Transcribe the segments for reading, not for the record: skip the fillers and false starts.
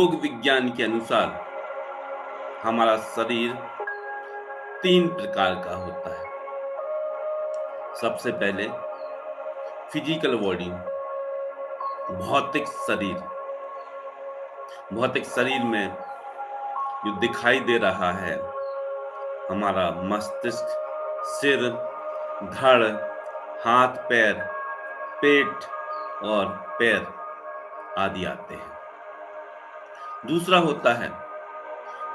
योग विज्ञान के अनुसार हमारा शरीर 3 प्रकार का होता है। सबसे पहले फिजिकल बॉडी, भौतिक शरीर। भौतिक शरीर में जो दिखाई दे रहा है, हमारा मस्तिष्क, सिर, धड़, हाथ पैर, पेट और पैर आदि आते हैं। दूसरा होता है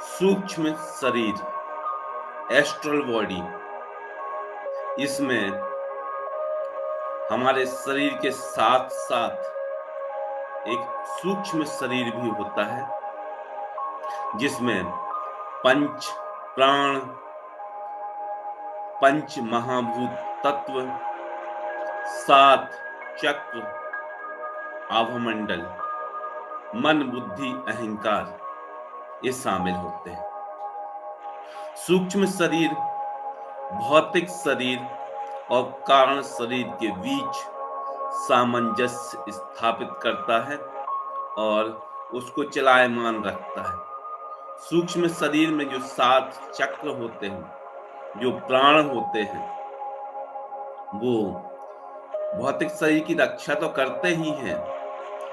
सूक्ष्म शरीर, एस्ट्रल बॉडी। इसमें हमारे शरीर के साथ साथ एक सूक्ष्म शरीर भी होता है, जिसमें पंच प्राण, पंच महाभूत तत्व, 7 चक्र, आभामंडल, मन बुद्धि अहंकार ये शामिल होते हैं। सूक्ष्म शरीर भौतिक शरीर और कारण शरीर के बीच सामंजस्य स्थापित करता है और उसको चलायमान रखता है। सूक्ष्म शरीर में जो 7 चक्र होते हैं, जो प्राण होते हैं, वो भौतिक शरीर की रक्षा तो करते ही हैं,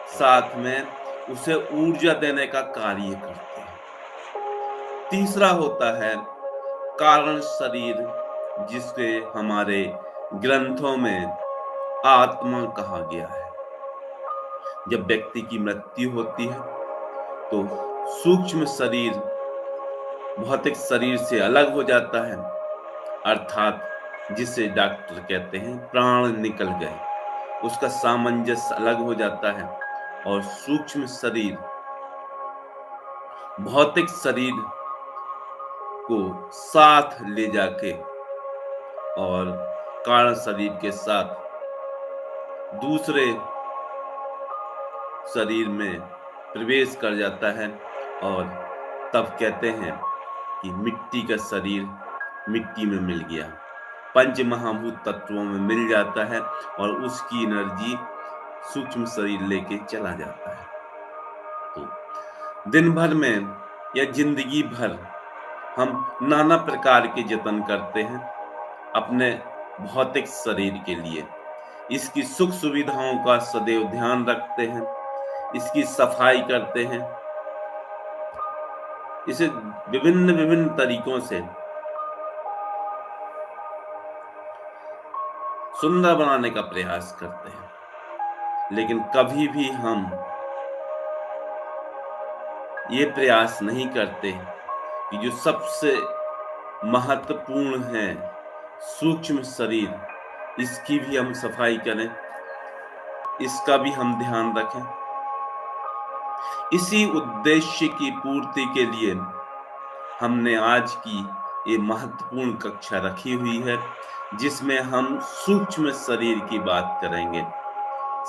साथ में उसे ऊर्जा देने का कार्य करते हैं। तीसरा होता है कारण शरीर, जिसके हमारे ग्रंथों में आत्मा कहा गया है। जब व्यक्ति की मृत्यु होती है तो सूक्ष्म शरीर भौतिक शरीर से अलग हो जाता है, अर्थात जिसे डॉक्टर कहते हैं प्राण निकल गए, उसका सामंजस्य अलग हो जाता है और सूक्ष्म शरीर भौतिक शरीर को साथ ले जाके और कारण शरीर के साथ दूसरे शरीर में प्रवेश कर जाता है और तब कहते हैं कि मिट्टी का शरीर मिट्टी में मिल गया, पंच महाभूत तत्वों में मिल जाता है और उसकी एनर्जी सूक्ष्म शरीर लेके चला जाता है। तो दिन भर में या जिंदगी भर हम नाना प्रकार के जतन करते हैं अपने भौतिक शरीर के लिए। इसकी सुख सुविधाओं का सदैव ध्यान रखते हैं, इसकी सफाई करते हैं, इसे विभिन्न तरीकों से सुंदर बनाने का प्रयास करते हैं। लेकिन कभी भी हम ये प्रयास नहीं करते कि जो सबसे महत्वपूर्ण है सूक्ष्म शरीर, इसकी भी हम सफाई करें, इसका भी हम ध्यान रखें। इसी उद्देश्य की पूर्ति के लिए हमने आज की ये महत्वपूर्ण कक्षा रखी हुई है, जिसमें हम सूक्ष्म शरीर की बात करेंगे।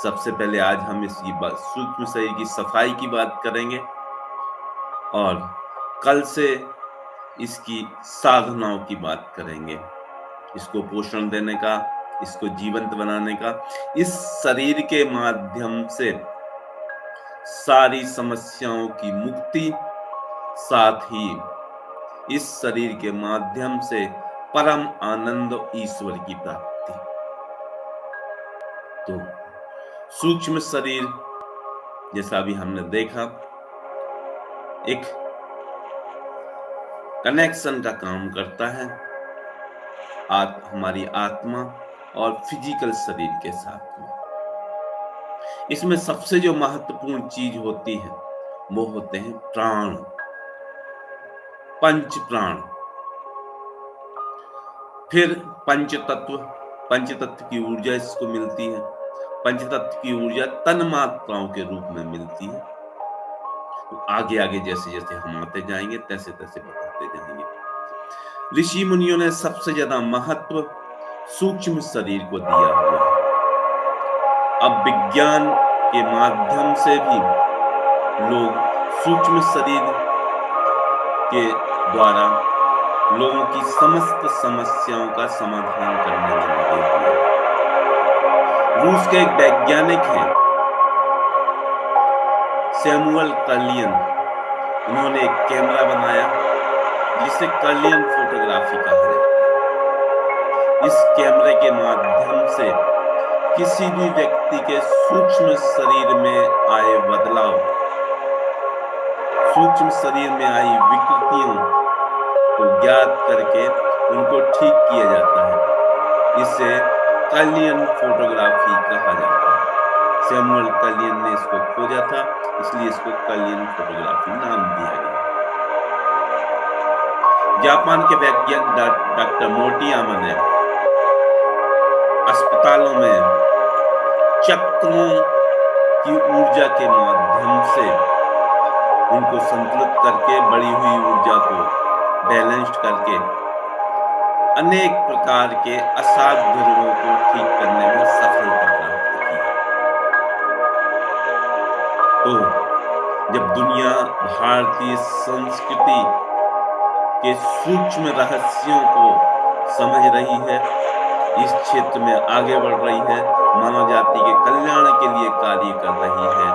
सबसे पहले आज हम इसकी सूक्ष्म शरीर की सफाई की बात करेंगे और कल से इसकी साधनाओं की बात करेंगे, इसको पोषण देने का, इसको जीवंत बनाने का। इस शरीर के माध्यम से सारी समस्याओं की मुक्ति, साथ ही इस शरीर के माध्यम से परम आनंद ईश्वर की प्राप्ति। तो सूक्ष्म शरीर, जैसा अभी हमने देखा, एक कनेक्शन का काम करता है हमारी आत्मा और फिजिकल शरीर के साथ में। इसमें सबसे जो महत्वपूर्ण चीज होती है वो होते हैं प्राण, पंच प्राण। फिर पंच तत्व की ऊर्जा इसको मिलती है। पंच तत्व की ऊर्जा तन मात्राओं के रूप में मिलती है। तो आगे आगे जैसे जैसे हम आते जाएंगे तैसे तैसे बताते जाएंगे। ऋषि मुनियों ने सबसे ज्यादा महत्व सूक्ष्म शरीर को दिया हुआ है। अब विज्ञान के माध्यम से भी लोग सूक्ष्म शरीर के द्वारा लोगों की समस्त समस्याओं का समाधान करने में लगे हुए हैं। रूस के एक वैज्ञानिक हैं सैमुअल कर्लियन, उन्होंने एक कैमरा बनाया जिसे कर्लियन फोटोग्राफी कहा जाता है। इस कैमरे के माध्यम से किसी भी व्यक्ति के सूक्ष्म शरीर में आए बदलाव, सूक्ष्म शरीर में आई विकृतियों को ज्ञात करके उनको ठीक किया जाता है। इसे कर्लियन फोटोग्राफी कहा जाता है। सैमुअल कर्लियन ने इसको खोजा था, इसलिए इसको कर्लियन फोटोग्राफी नाम दिया गया। जापान के वैज्ञानिक डॉक्टर मोटोयामा ने अस्पतालों में चक्रों की ऊर्जा के माध्यम से उनको संतुलित करके बढ़ी हुई ऊर्जा को बैलेंस्ड करके अनेक प्रकार के असाध्य रोगों को ठीक करने में सफलता प्राप्त की। तो जब दुनिया भारतीय संस्कृति के सूक्ष्म रहस्यों को समझ रही है, इस क्षेत्र में आगे बढ़ रही है, मानव जाति के कल्याण के लिए कार्य कर रही है,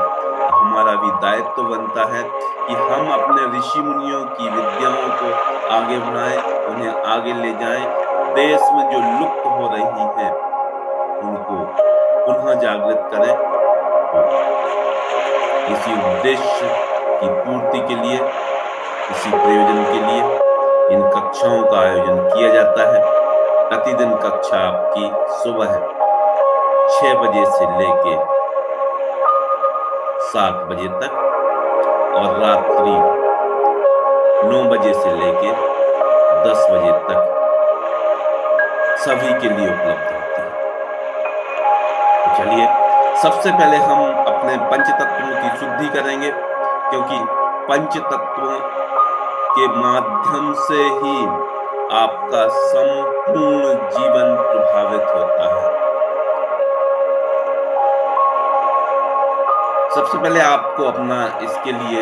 हमारा भी दायित्व बनता है कि हम अपने ऋषि मुनियों की विद्याओं को आगे बढ़ाएं, उन्हें आगे ले जाएं, देश में जो लुप्त हो रही हैं उनको पुनः जागृत करें। तो इसी उद्देश्य की पूर्ति के लिए, इसी प्रयोजन के लिए इन कक्षाओं का आयोजन किया जाता है। प्रतिदिन कक्षा आपकी सुबह 6 बजे से लेके 7 बजे तक और रात्रि 9 बजे से लेके 10 बजे तक सभी के लिए उपलब्ध होती है। तो चलिए, सबसे पहले हम अपने पंचतत्वों की शुद्धि करेंगे, क्योंकि पंचतत्वों के माध्यम से ही आपका संपूर्ण जीवन प्रभावित होता है। सबसे पहले आपको अपना इसके लिए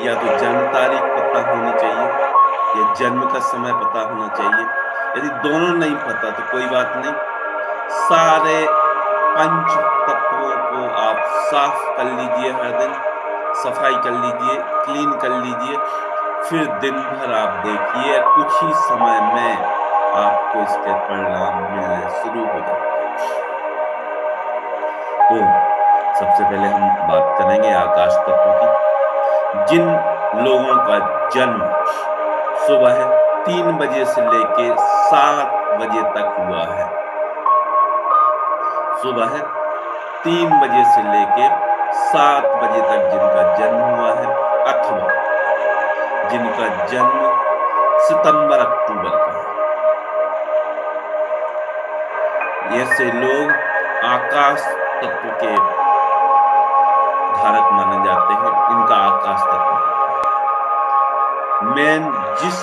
या तो जन्म तारीख पता होनी चाहिए या जन्म का समय पता होना चाहिए। यदि दोनों नहीं पता तो कोई बात नहीं, सारे पंच तत्वों को आप साफ कर लीजिए, हर दिन सफाई कर लीजिए, क्लीन कर लीजिए, फिर दिन भर आप देखिए, कुछ ही समय में आपको इसके परिणाम मिलने शुरू हो जाते हैं। तो सबसे पहले हम बात करेंगे आकाश तत्व की। जिन लोगों का जन्म सुबह 3 बजे से लेके 7 बजे तक हुआ है, सुबह 3 बजे से लेके 7 बजे तक जिनका जन्म हुआ है, अथवा जिनका जन्म सितंबर अक्टूबर का है, ऐसे लोग आकाश तत्व के धारक माने जाते हैं। इनका आकाश तत्व होता है। मेन जिस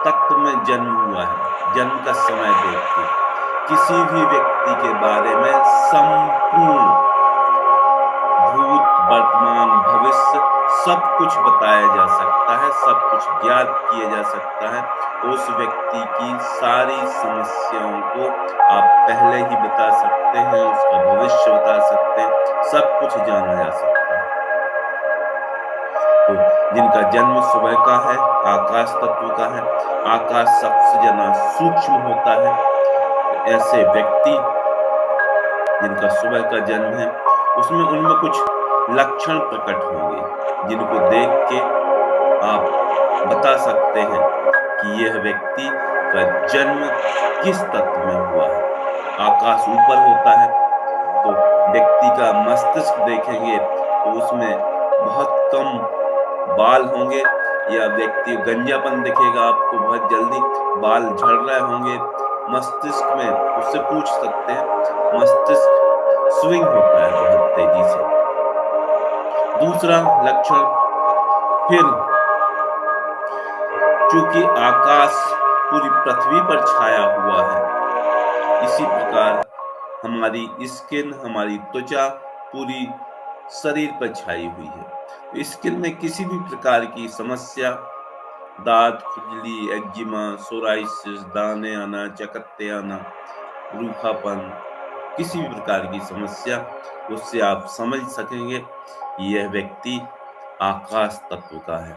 तत्व में जन्म हुआ है, जन्म का समय देख के किसी भी व्यक्ति के बारे में संपूर्ण भूत, वर्तमान, भविष्य सब कुछ बताया जा सकता है, सब कुछ ज्ञात किया जा सकता है। उस व्यक्ति की सारी समस्याओं को आप पहले ही बता सकते हैं, उसका भविष्य बता सकते हैं, सब कुछ जाना जा सकता है। तो जिनका जन्म सुबह का है, आकाश तत्व का है, आकाश सबसे ज्यादा सूक्ष्म होता है, तो ऐसे व्यक्ति जिनका सुबह का जन्म है, उसमें उनमें कुछ लक्षण प्रकट होंगे जिनको देख के आप बता सकते हैं कि यह व्यक्ति का जन्म किस तत्व में हुआ है। आकाश ऊपर होता है तो व्यक्ति का मस्तिष्क देखेंगे तो उसमें बहुत कम बाल होंगे, या व्यक्ति गंजापन दिखेगा आपको, बहुत जल्दी बाल झड़ रहे होंगे मस्तिष्क में, उससे पूछ सकते हैं। मस्तिष्क स्विंग होता है बहुत तेजी से। दूसरा लक्षण, फिर चूंकि आकाश पूरी पृथ्वी पर छाया हुआ है, इसी प्रकार हमारी स्किन, हमारी त्वचा पूरी शरीर पर छाई हुई है। स्किन में किसी भी प्रकार की समस्या, दांत, खुजली, एक्जिमा, सोराइसिस, दाने आना, चकत्ते आना, रूखापन, किसी भी प्रकार की समस्या, उससे आप समझ सकेंगे कि यह व्यक्ति आकाश तत्व का है।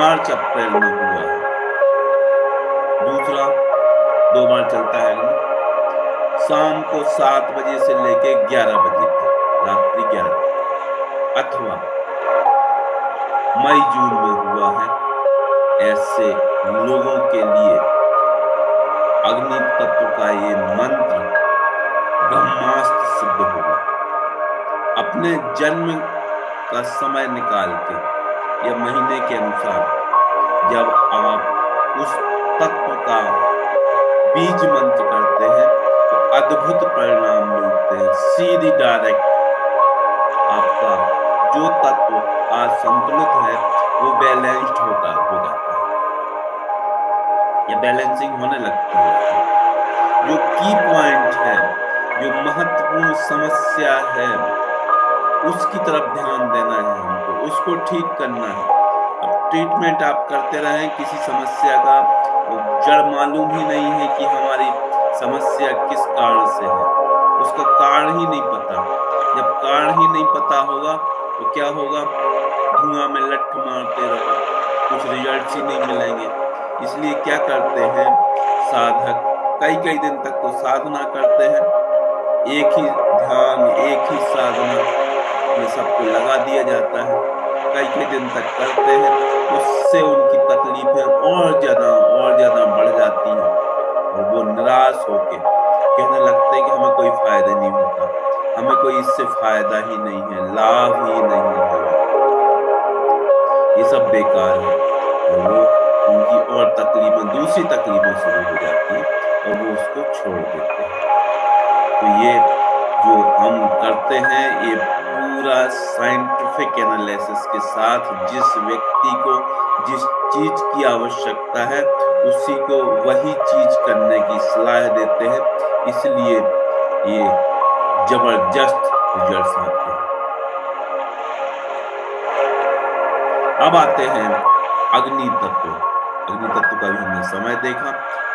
मार्च अप्रैल में हुआ है। दूसरा 2 बार चलता है अग्नि, शाम को 7 बजे से लेके 11 बजे तक, रात्रि 11, अथवा मई जून में हुआ है। ऐसे लोगों के लिए अग्नि तत्व का ये मंत्र ब्रह्मास्त्र सिद्ध होगा। अपने जन्म का समय निकाल के या महीने के अनुसार जब आप उस तत्व का बीज मंत्र करते हैं तो अद्भुत परिणाम मिलते हैं। सीधी डायरेक्ट आपका जो तत्व असंतुलित है वो बैलेंस्ड हो जाता है या बैलेंसिंग होने लगती है। जो की पॉइंट है, जो महत्वपूर्ण समस्या है, उसकी तरफ ध्यान देना है हमको, उसको ठीक करना है। अब ट्रीटमेंट आप करते रहें, किसी समस्या का जड़ मालूम ही नहीं है कि हमारी समस्या किस कारण से है, उसका कारण ही नहीं पता। जब कारण ही नहीं पता होगा तो क्या होगा, धुआं में लठ मारते रहो, कुछ रिजल्ट ही नहीं मिलेंगे। इसलिए क्या करते हैं साधक, कई दिन तक तो साधना करते हैं, एक ही ध्यान, एक ही साधना में सबको लगा दिया जाता है, कई दिन तक करते हैं, उससे उनकी तकलीफें और ज्यादा बढ़ जाती हैं और वो निराश होके कहने लगते हैं कि हमें कोई फायदा नहीं होता, हमें कोई इससे फायदा ही नहीं है, लाभ ही नहीं है, ये सब बेकार है। और वो उनकी और तकलीफें, दूसरी तकलीफें शुरू हो जाती हैं और वो उसको छोड़ देते हैं। तो ये जो हम करते हैं, ये पूरा साइंटिफिक एनालिसिस के साथ जिस व्यक्ति को जिस चीज की आवश्यकता है उसी को वही चीज करने की सलाह देते हैं, इसलिए ये जबरदस्त रिजल्ट्स आते हैं। अब आते हैं अग्नि तत्व। अग्नि तत्व का भी हमने समय देखा,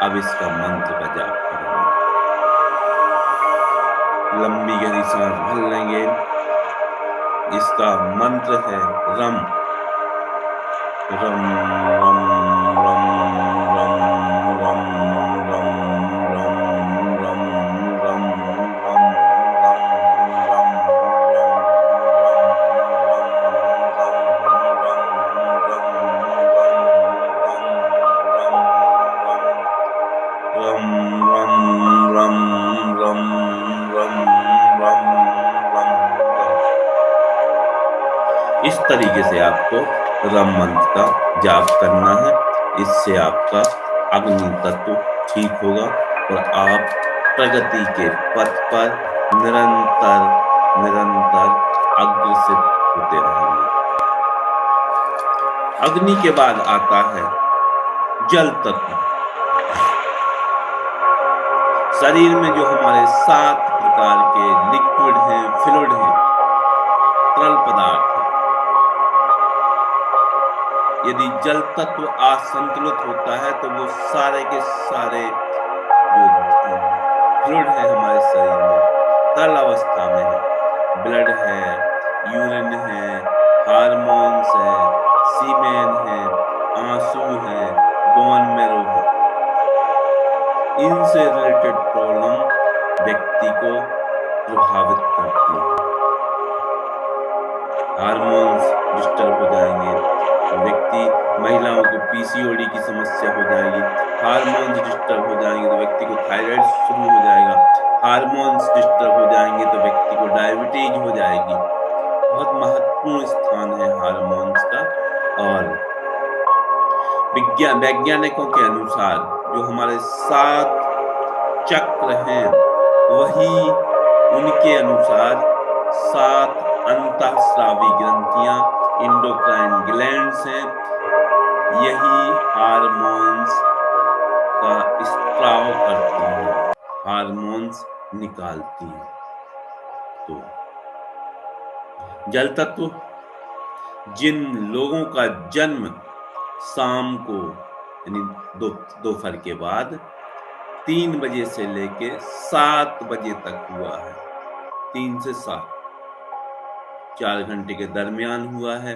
अब इसका मंत्र का जाप करेंगे। लंबी गहरी सांस भर लेंगे। इसका मंत्र है रम रम रम रम रम रम रम रम रम रम इस तरीके से आपको रम मंत्र का जाप करना है। इससे आपका अग्नि तत्व ठीक होगा और आप प्रगति के पथ पर निरंतर अग्रसित होते रहेंगे। अग्नि के बाद आता है जल तत्व। शरीर में जो हमारे 7 प्रकार के लिक्विड हैं, फ्लूइड हैं, तरल पदार्थ हैं, यदि जल तत्व असंतुलित होता है तो वो सारे के सारे जो फ्लूइड है हमारे शरीर में तरल अवस्था में है, ब्लड है, यूरिन है, हार्मोन्स है, सीमेन है, आंसू है, बोन मैरो है, इनसे रिलेटेड प्रॉब्लम व्यक्ति को प्रभावित करती है। हार्मोन्स डिस्टर्ब हो जाएंगे तो व्यक्ति, महिलाओं को पीसीओडी की समस्या हो जाएगी, हार्मोन्स डिस्टर्ब हो जाएंगे तो व्यक्ति को थायराइड शुरू हो जाएगा, हार्मोन्स डिस्टर्ब हो जाएंगे तो व्यक्ति को डायबिटीज हो जाएगी। बहुत महत्वपूर्ण स्थान है हार्मोन्स का। और वैज्ञानिकों के अनुसार जो हमारे 7 चक्र हैं, वही उनके अनुसार 7 अंतःस्रावी ग्रंथियां, इंडोक्राइन ग्लैंड्स हैं, यही हार्मोन्स का स्त्राव करती हैं, हार्मोन्स निकालती हैं। तो जल तत्व, जिन लोगों का जन्म शाम को यानी दोपहर के बाद 3 बजे से लेके 7 बजे तक हुआ है, 3 से 7, 4 घंटे के दरमियान हुआ है,